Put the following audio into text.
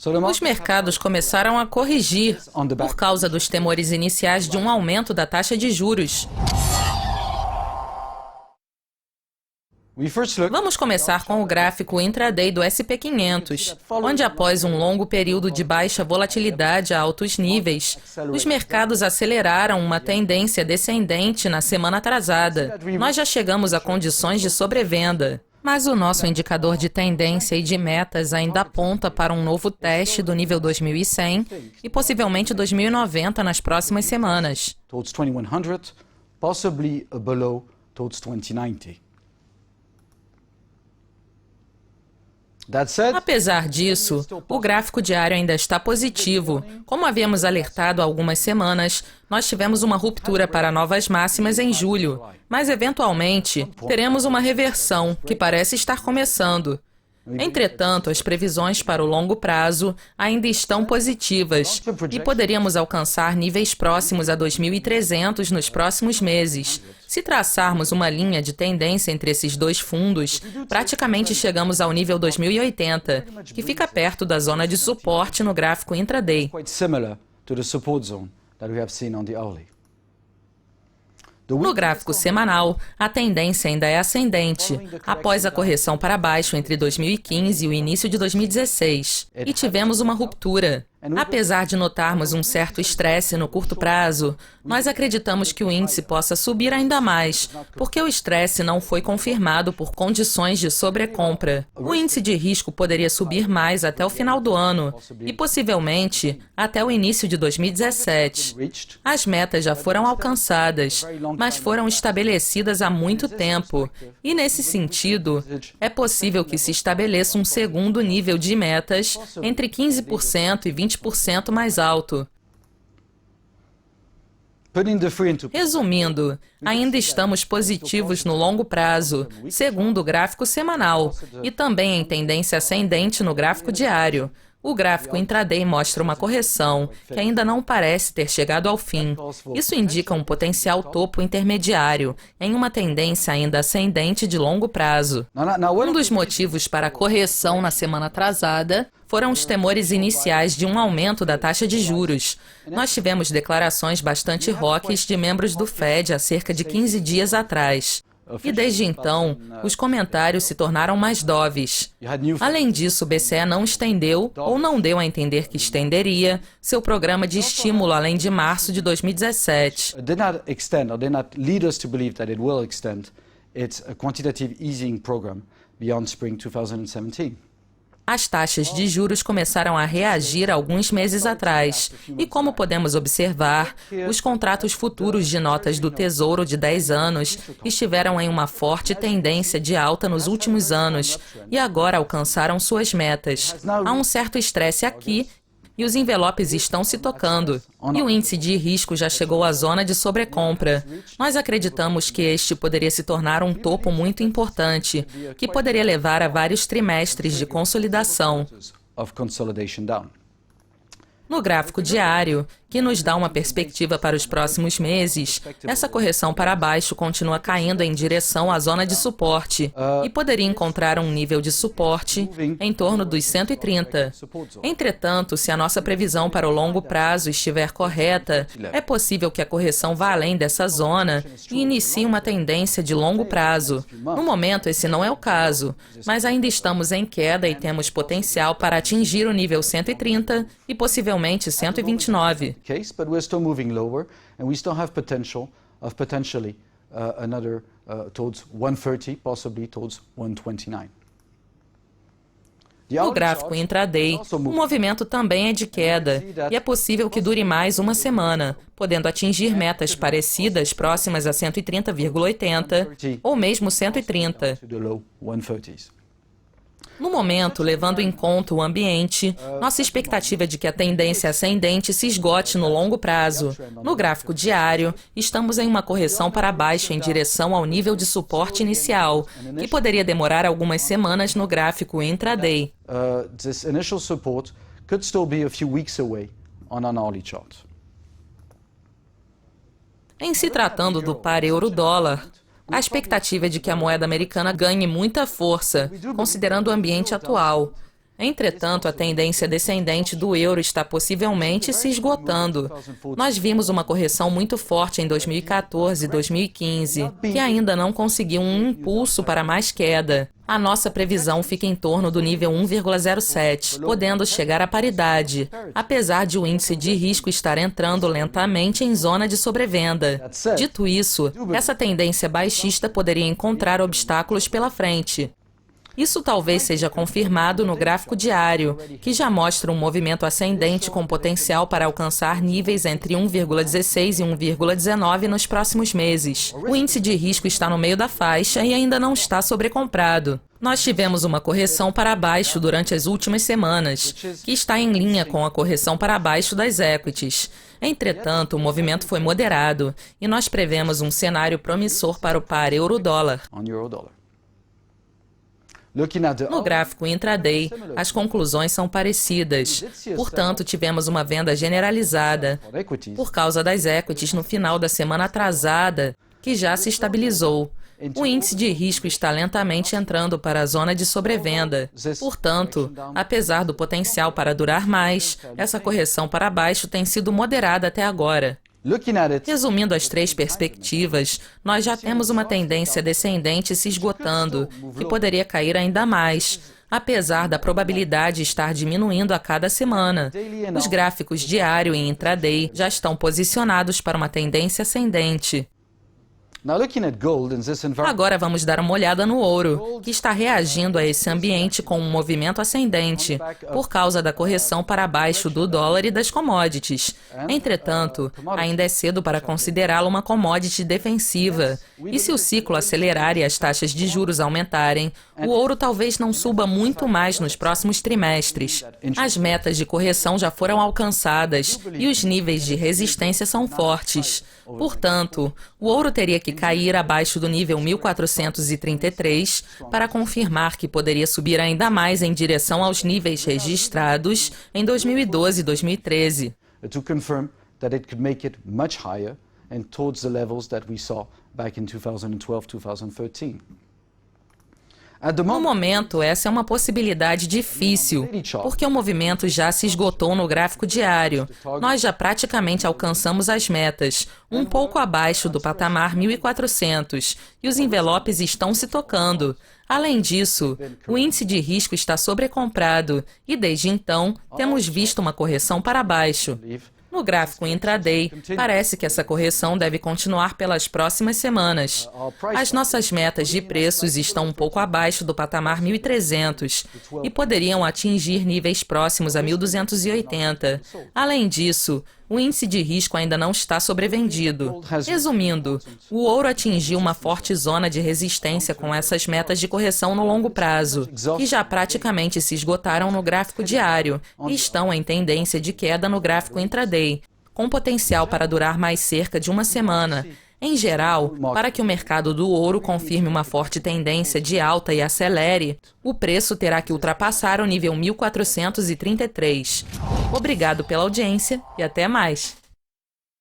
Os mercados começaram a corrigir por causa dos temores iniciais de um aumento da taxa de juros. Vamos começar com o gráfico intraday do S&P 500, onde após um longo período de baixa volatilidade a altos níveis, os mercados aceleraram uma tendência descendente na semana atrasada. Nós já chegamos a condições de sobrevenda. Mas o nosso indicador de tendência e de metas ainda aponta para um novo teste do nível 2100 e possivelmente 2090 nas próximas semanas. Towards 2100, possibly below towards 2090. Apesar disso, o gráfico diário ainda está positivo. Como havíamos alertado há algumas semanas, nós tivemos uma ruptura para novas máximas em julho, mas eventualmente teremos uma reversão, que parece estar começando. Entretanto, as previsões para o longo prazo ainda estão positivas e poderíamos alcançar níveis próximos a 2.300 nos próximos meses. Se traçarmos uma linha de tendência entre esses dois fundos, praticamente chegamos ao nível 2080, que fica perto da zona de suporte no gráfico intraday. No gráfico semanal, a tendência ainda é ascendente, após a correção para baixo entre 2015 e o início de 2016. E tivemos uma ruptura. Apesar de notarmos um certo estresse no curto prazo, nós acreditamos que o índice possa subir ainda mais, porque o estresse não foi confirmado por condições de sobrecompra. O índice de risco poderia subir mais até o final do ano e, possivelmente, até o início de 2017. As metas já foram alcançadas, mas foram estabelecidas há muito tempo. E, nesse sentido, é possível que se estabeleça um segundo nível de metas entre 15% e 20% mais alto. Resumindo, ainda estamos positivos no longo prazo, segundo o gráfico semanal, e também em tendência ascendente no gráfico diário. O gráfico intraday mostra uma correção, que ainda não parece ter chegado ao fim. Isso indica um potencial topo intermediário, em uma tendência ainda ascendente de longo prazo. Um dos motivos para a correção na semana atrasada foram os temores iniciais de um aumento da taxa de juros. Nós tivemos declarações bastante hawkish de membros do Fed há cerca de 15 dias atrás. E desde então, os comentários se tornaram mais doves. Além disso, o BCE não estendeu, ou não deu a entender que estenderia, seu programa de estímulo além de março de 2017. Its quantitative easing program beyond spring 2017. As taxas de juros começaram a reagir alguns meses atrás. E como podemos observar, os contratos futuros de notas do Tesouro de 10 anos estiveram em uma forte tendência de alta nos últimos anos e agora alcançaram suas metas. Há um certo estresse aqui e os envelopes estão se tocando. E o índice de risco já chegou à zona de sobrecompra. Nós acreditamos que este poderia se tornar um topo muito importante, que poderia levar a vários trimestres de consolidação. No gráfico diário, que nos dá uma perspectiva para os próximos meses, essa correção para baixo continua caindo em direção à zona de suporte e poderia encontrar um nível de suporte em torno dos 130. Entretanto, se a nossa previsão para o longo prazo estiver correta, é possível que a correção vá além dessa zona e inicie uma tendência de longo prazo. No momento, esse não é o caso, mas ainda estamos em queda e temos potencial para atingir o nível 130 e possivelmente 129. Case, but we're still moving lower, and we still have potential of potentially another towards 130, possibly towards 129. No gráfico intraday, o movimento também é de queda, e é possível que dure mais uma semana, podendo atingir metas parecidas próximas a 130,80 ou mesmo 130. No momento, levando em conta o ambiente, nossa expectativa é de que a tendência ascendente se esgote no longo prazo. No gráfico diário, estamos em uma correção para baixo em direção ao nível de suporte inicial, que poderia demorar algumas semanas no gráfico intraday. This initial support could still be a few weeks away on an hourly chart. Em se tratando do par euro-dólar, a expectativa é de que a moeda americana ganhe muita força, considerando o ambiente atual. Entretanto, a tendência descendente do euro está possivelmente se esgotando. Nós vimos uma correção muito forte em 2014 e 2015, que ainda não conseguiu um impulso para mais queda. A nossa previsão fica em torno do nível 1,07, podendo chegar à paridade, apesar de o índice de risco estar entrando lentamente em zona de sobrevenda. Dito isso, essa tendência baixista poderia encontrar obstáculos pela frente. Isso talvez seja confirmado no gráfico diário, que já mostra um movimento ascendente com potencial para alcançar níveis entre 1,16 e 1,19 nos próximos meses. O índice de risco está no meio da faixa e ainda não está sobrecomprado. Nós tivemos uma correção para baixo durante as últimas semanas, que está em linha com a correção para baixo das equities. Entretanto, o movimento foi moderado e nós prevemos um cenário promissor para o par euro-dólar. No gráfico intraday, as conclusões são parecidas. Portanto, tivemos uma venda generalizada por causa das equities no final da semana atrasada, que já se estabilizou. O índice de risco está lentamente entrando para a zona de sobrevenda. Portanto, apesar do potencial para durar mais, essa correção para baixo tem sido moderada até agora. Resumindo as três perspectivas, nós já temos uma tendência descendente se esgotando, que poderia cair ainda mais, apesar da probabilidade estar diminuindo a cada semana. Os gráficos diário e intraday já estão posicionados para uma tendência ascendente. Agora vamos dar uma olhada no ouro, que está reagindo a esse ambiente com um movimento ascendente, por causa da correção para baixo do dólar e das commodities. Entretanto, ainda é cedo para considerá-lo uma commodity defensiva. E se o ciclo acelerar e as taxas de juros aumentarem, o ouro talvez não suba muito mais nos próximos trimestres. As metas de correção já foram alcançadas e os níveis de resistência são fortes. Portanto, o ouro teria que cair abaixo do nível 1433 para confirmar que poderia subir ainda mais em direção aos níveis registrados em 2012 e 2013. To confirm that it could make it much higher and towards the levels that we saw back in 2012, 2013. No momento, essa é uma possibilidade difícil, porque o movimento já se esgotou no gráfico diário. Nós já praticamente alcançamos as metas, um pouco abaixo do patamar 1400, e os envelopes estão se tocando. Além disso, o índice de risco está sobrecomprado e, desde então, temos visto uma correção para baixo. No gráfico intraday, parece que essa correção deve continuar pelas próximas semanas. As nossas metas de preços estão um pouco abaixo do patamar 1.300 e poderiam atingir níveis próximos a 1.280. Além disso, o índice de risco ainda não está sobrevendido. Resumindo, o ouro atingiu uma forte zona de resistência com essas metas de correção no longo prazo, que já praticamente se esgotaram no gráfico diário e estão em tendência de queda no gráfico intraday, com potencial para durar mais cerca de uma semana. Em geral, para que o mercado do ouro confirme uma forte tendência de alta e acelere, o preço terá que ultrapassar o nível 1433. Obrigado pela audiência e até mais!